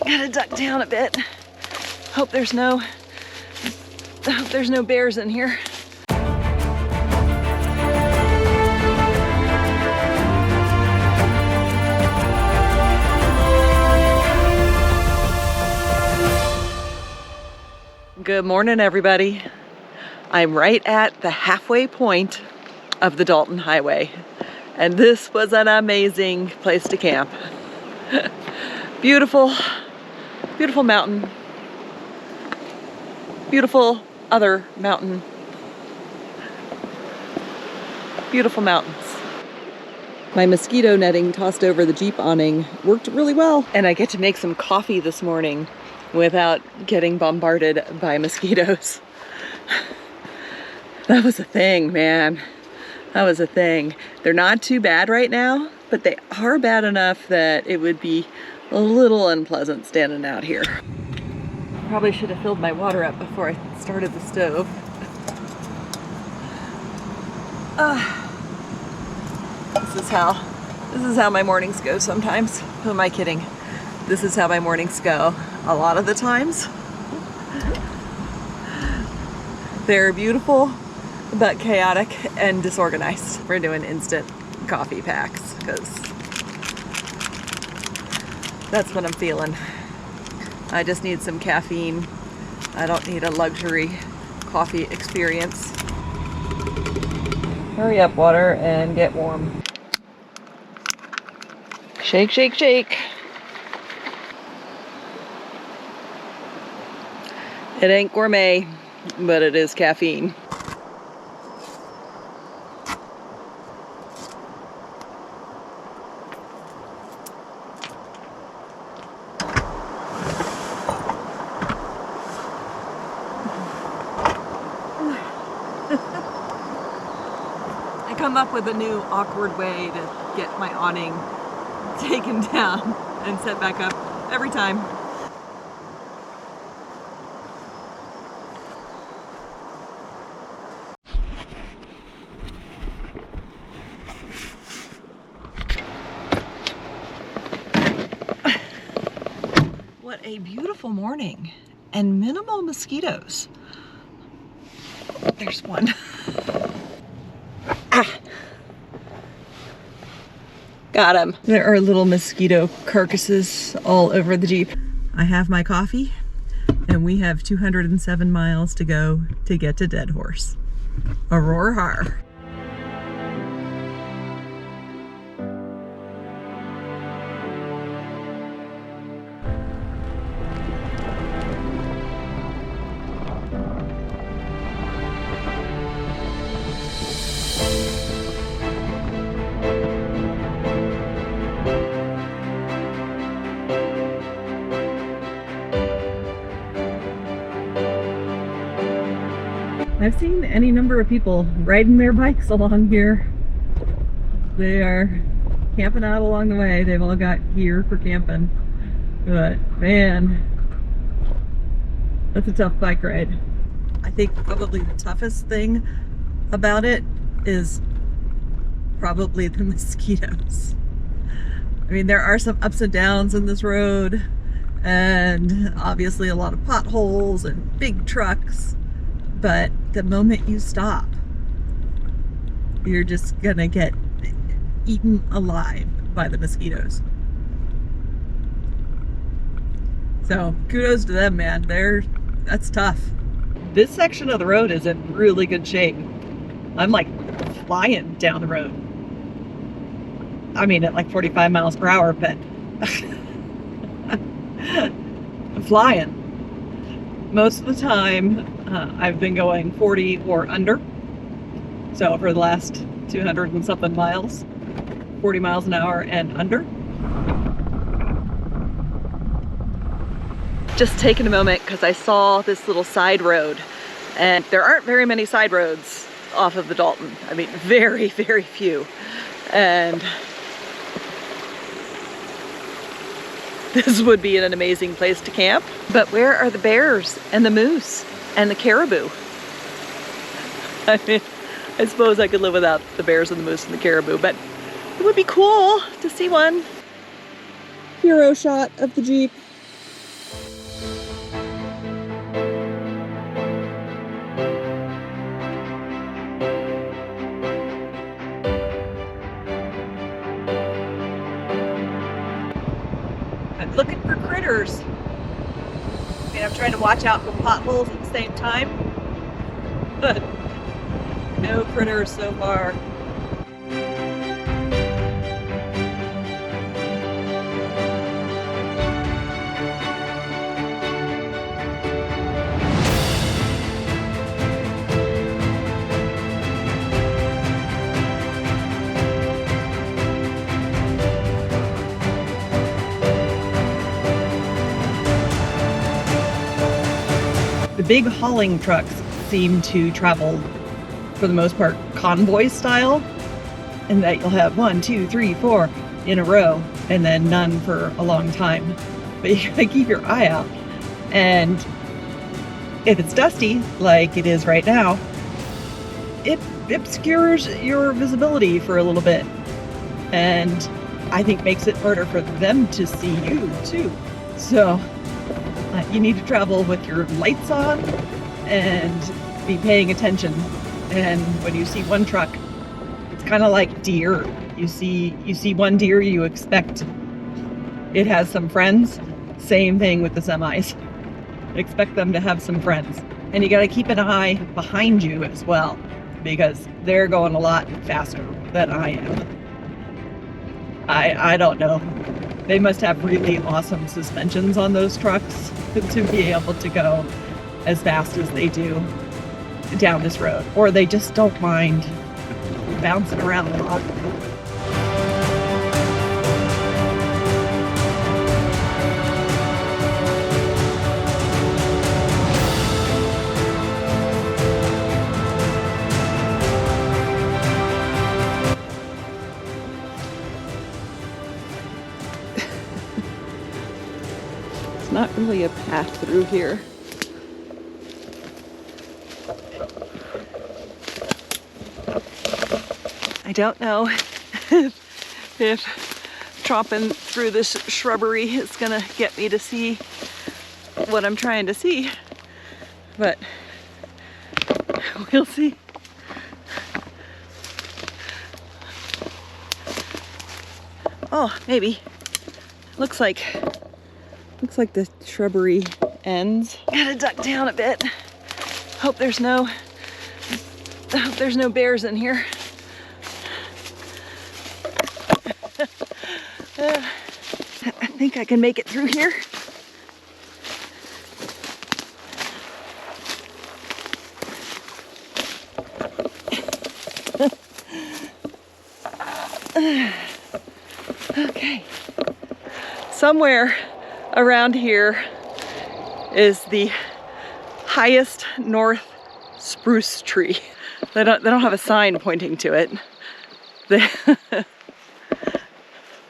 Gotta duck down a bit. Hope there's no bears in here. Good morning, everybody. I'm right at the halfway point of the Dalton Highway, and this was an amazing place to camp. Beautiful, beautiful mountain. Beautiful other mountain. Beautiful mountains. My mosquito netting tossed over the Jeep awning worked really well, and I get to make some coffee this morning without getting bombarded by mosquitoes. That was a thing, man. That was a thing. They're not too bad right now, but they are bad enough that it would be a little unpleasant standing out here. Probably should have filled my water up before I started the stove. This is how my mornings go sometimes. Who am I kidding? This is how my mornings go a lot of the times. They're beautiful, but chaotic and disorganized. We're doing instant coffee packs because that's what I'm feeling. I just need some caffeine. I don't need a luxury coffee experience. Hurry up, water, and get warm. Shake, shake, shake. It ain't gourmet, but it is caffeine. I come up with a new awkward way to get my awning taken down and set back up every time. What a beautiful morning and minimal mosquitoes. There's one. Got him. There are little mosquito carcasses all over the Jeep. I have my coffee and we have 207 miles to go to get to Dead Horse. Aurora Har. I've seen any number of people riding their bikes along here. They are camping out along the way. They've all got gear for camping. But man, that's a tough bike ride. I think probably the toughest thing about it is probably the mosquitoes. I mean, there are some ups and downs in this road, and obviously a lot of potholes and big trucks. But the moment you stop, you're just gonna get eaten alive by the mosquitoes. So kudos to them, man. That's tough. This section of the road is in really good shape. I'm like flying down the road. I mean, at like 45 miles per hour, but I'm flying. Most of the time, I've been going 40 or under. So for the last 200 and something miles, 40 miles an hour and under. Just taking a moment because I saw this little side road, and there aren't very many side roads off of the Dalton. I mean, very, very few. And this would be an amazing place to camp. But where are the bears and the moose and the caribou? I mean, I suppose I could live without the bears and the moose and the caribou, but it would be cool to see one. Hero shot of the Jeep. I'm looking for critters. I mean, I'm trying to watch out for potholes at the same time, but no critters so far. The big hauling trucks seem to travel, for the most part, convoy style, and that you'll have 1, 2, 3, 4 in a row, and then none for a long time. But you gotta keep your eye out. And if it's dusty, like it is right now, it obscures your visibility for a little bit, and I think makes it harder for them to see you too. So you need to travel with your lights on and be paying attention. And when you see one truck, it's kind of like deer. You see one deer, you expect it has some friends. Same thing with the semis. Expect them to have some friends. And you got to keep an eye behind you as well, because they're going a lot faster than I am. I don't know. They must have really awesome suspensions on those trucks to be able to go as fast as they do down this road. Or they just don't mind bouncing around a lot. Not really a path through here. I don't know if tromping through this shrubbery is gonna get me to see what I'm trying to see, but we'll see. Oh, maybe. Looks like the shrubbery ends. Gotta duck down a bit. Hope there's no bears in here. I think I can make it through here. Okay. Somewhere around here is the highest north spruce tree. They don't have a sign pointing to it.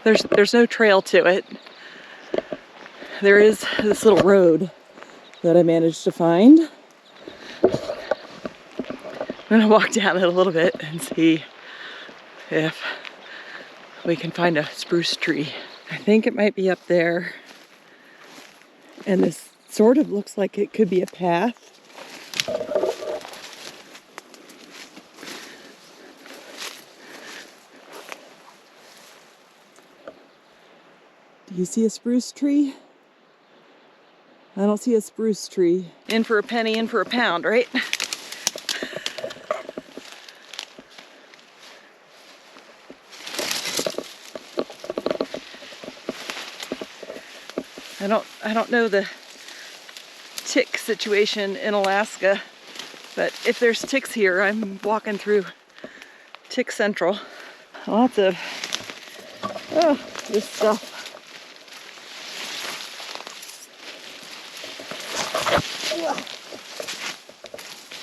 There's no trail to it. There is this little road that I managed to find. I'm gonna walk down it a little bit and see if we can find a spruce tree. I think it might be up there. And this sort of looks like it could be a path. Do you see a spruce tree? I don't see a spruce tree. In for a penny, in for a pound, right? I don't know the tick situation in Alaska, but if there's ticks here, I'm walking through Tick Central. Lots of this stuff.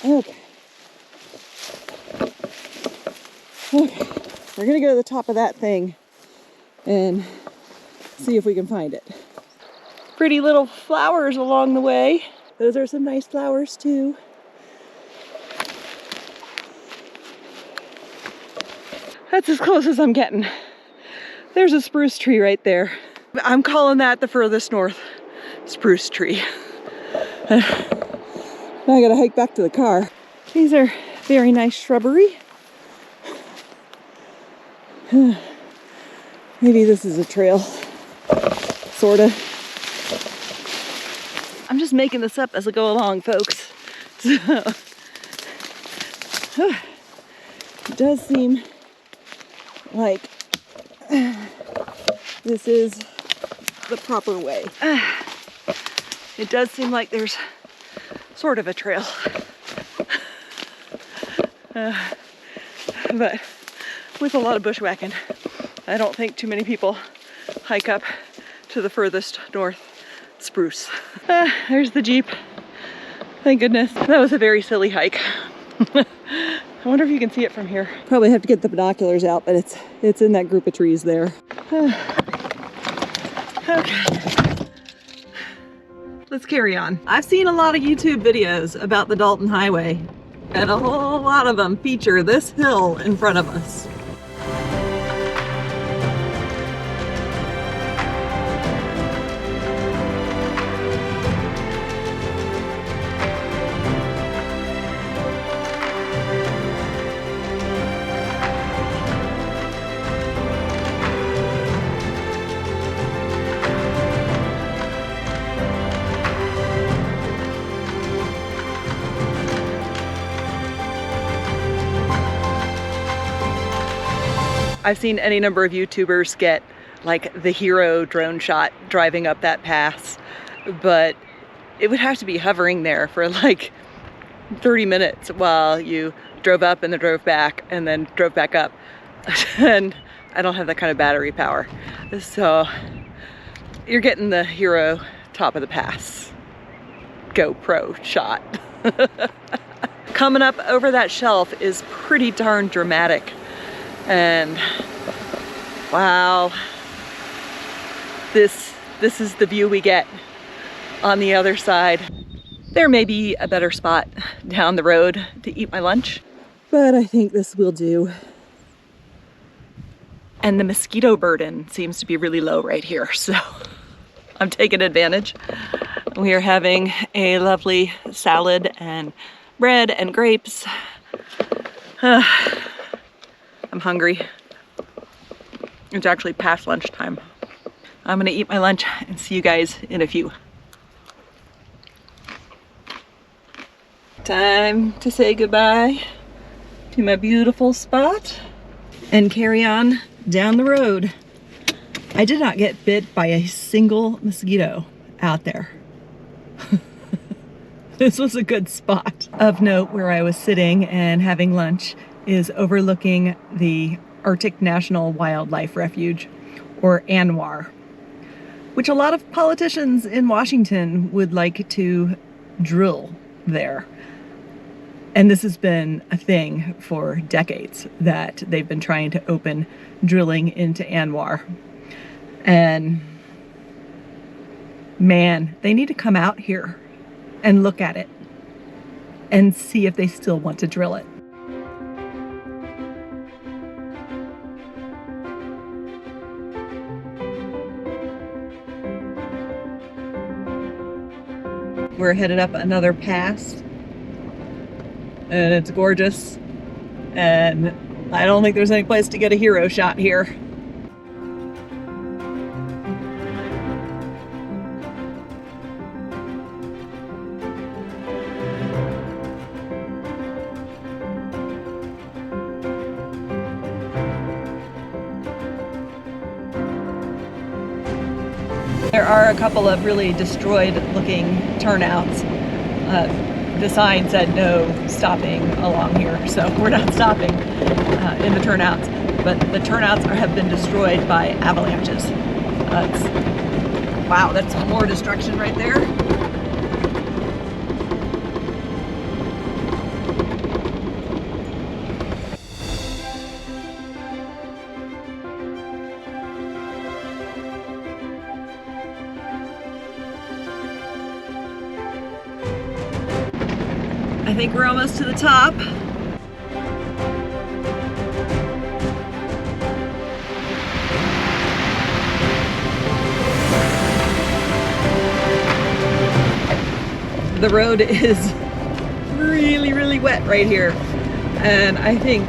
Okay. We're gonna go to the top of that thing and see if we can find it. Pretty little flowers along the way. Those are some nice flowers too. That's as close as I'm getting. There's a spruce tree right there. I'm calling that the furthest north spruce tree. Now I gotta hike back to the car. These are very nice shrubbery. Maybe this is a trail. sorta. I'm just making this up as I go along, folks. So, it does seem like this is the proper way. It does seem like there's sort of a trail. But with a lot of bushwhacking, I don't think too many people hike up to the furthest north spruce. There's the Jeep. Thank goodness. That was a very silly hike. I wonder if you can see it from here. Probably have to get the binoculars out, but it's in that group of trees there. Okay. Let's carry on. I've seen a lot of YouTube videos about the Dalton Highway, and a whole lot of them feature this hill in front of us. I've seen any number of YouTubers get like the hero drone shot driving up that pass, but it would have to be hovering there for like 30 minutes while you drove up and then drove back and then drove back up. And I don't have that kind of battery power. So you're getting the hero top of the pass GoPro shot. Coming up over that shelf is pretty darn dramatic. And wow, this is the view we get on the other side. There may be a better spot down the road to eat my lunch, but I think this will do. And the mosquito burden seems to be really low right here, so I'm taking advantage. We are having a lovely salad and bread and grapes. I'm hungry. It's actually past lunchtime. I'm gonna eat my lunch and see you guys in a few. Time to say goodbye to my beautiful spot and carry on down the road. I did not get bit by a single mosquito out there. This was a good spot. Of note, where I was sitting and having lunch is overlooking the Arctic National Wildlife Refuge, or ANWR, which a lot of politicians in Washington would like to drill there. And this has been a thing for decades, that they've been trying to open drilling into ANWR. And man, they need to come out here and look at it and see if they still want to drill it. We're headed up another pass, and it's gorgeous, and I don't think there's any place to get a hero shot here. There are a couple of really destroyed looking turnouts. The sign said no stopping along here, so we're not stopping in the turnouts. But the turnouts have been destroyed by avalanches. Wow, that's more destruction right there. I think we're almost to the top. The road is really, really wet right here. And I think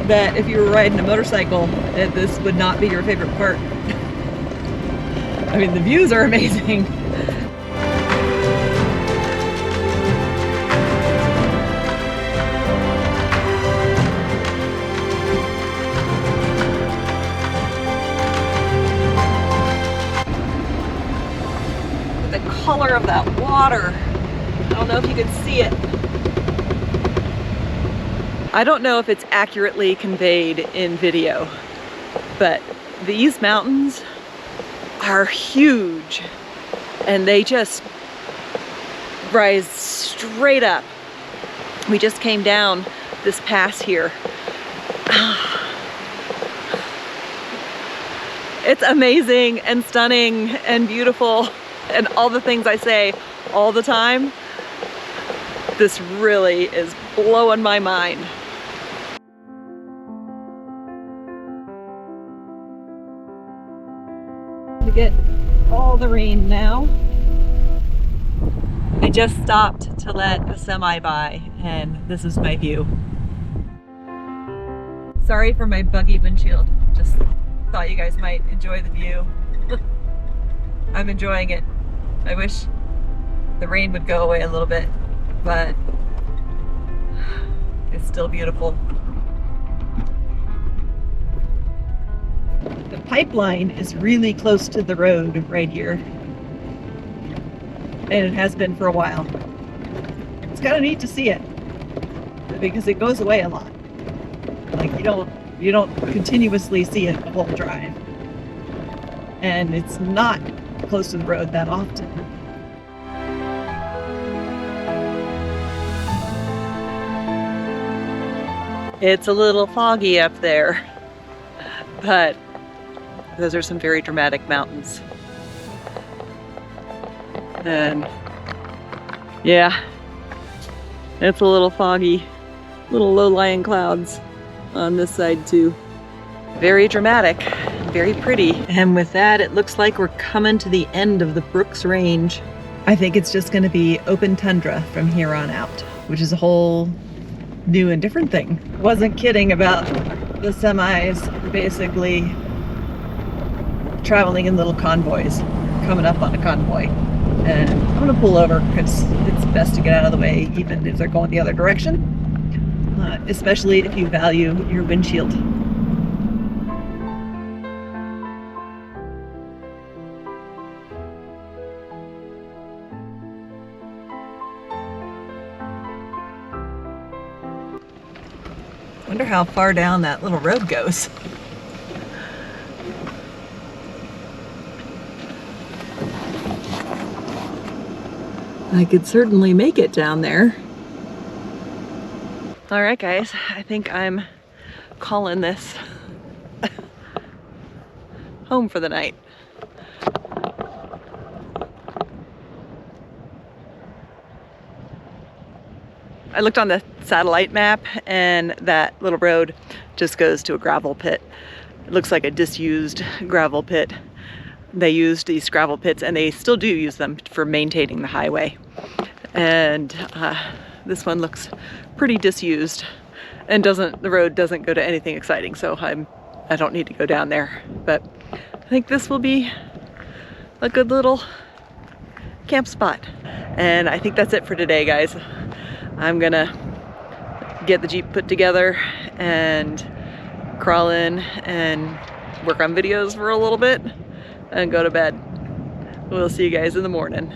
that if you were riding a motorcycle, that this would not be your favorite part. I mean, the views are amazing. The color of that water. I don't know if you can see it. I don't know if it's accurately conveyed in video, but these mountains are huge and they just rise straight up. We just came down this pass here. It's amazing and stunning and beautiful and all the things I say all the time. This really is blowing my mind. We get all the rain now. I just stopped to let a semi by and this is my view. Sorry for my buggy windshield. Just thought you guys might enjoy the view. I'm enjoying it. I wish the rain would go away a little bit, but it's still beautiful. The pipeline is really close to the road right here, and it has been for a while. It's kind of neat to see it because it goes away a lot. Like you don't continuously see it the whole drive, and it's not close to the road that often. It's a little foggy up there, but those are some very dramatic mountains. And yeah, it's a little foggy, little low-lying clouds on this side too. Very dramatic, very pretty. And with that, it looks like we're coming to the end of the Brooks Range. I think it's just gonna be open tundra from here on out, which is a whole new and different thing. Wasn't kidding about the semis basically traveling in little convoys, coming up on a convoy. And I'm gonna pull over because it's best to get out of the way even if they're going the other direction, especially if you value your windshield. Wonder how far down that little road goes. I could certainly make it down there. All right, guys, I think I'm calling this home for the night. I looked on the satellite map and that little road just goes to a gravel pit. It looks like a disused gravel pit. They used these gravel pits and they still do use them for maintaining the highway. And this one looks pretty disused and the road doesn't go to anything exciting, so I don't need to go down there. But I think this will be a good little camp spot. And I think that's it for today, guys. I'm gonna get the Jeep put together and crawl in and work on videos for a little bit and go to bed. We'll see you guys in the morning.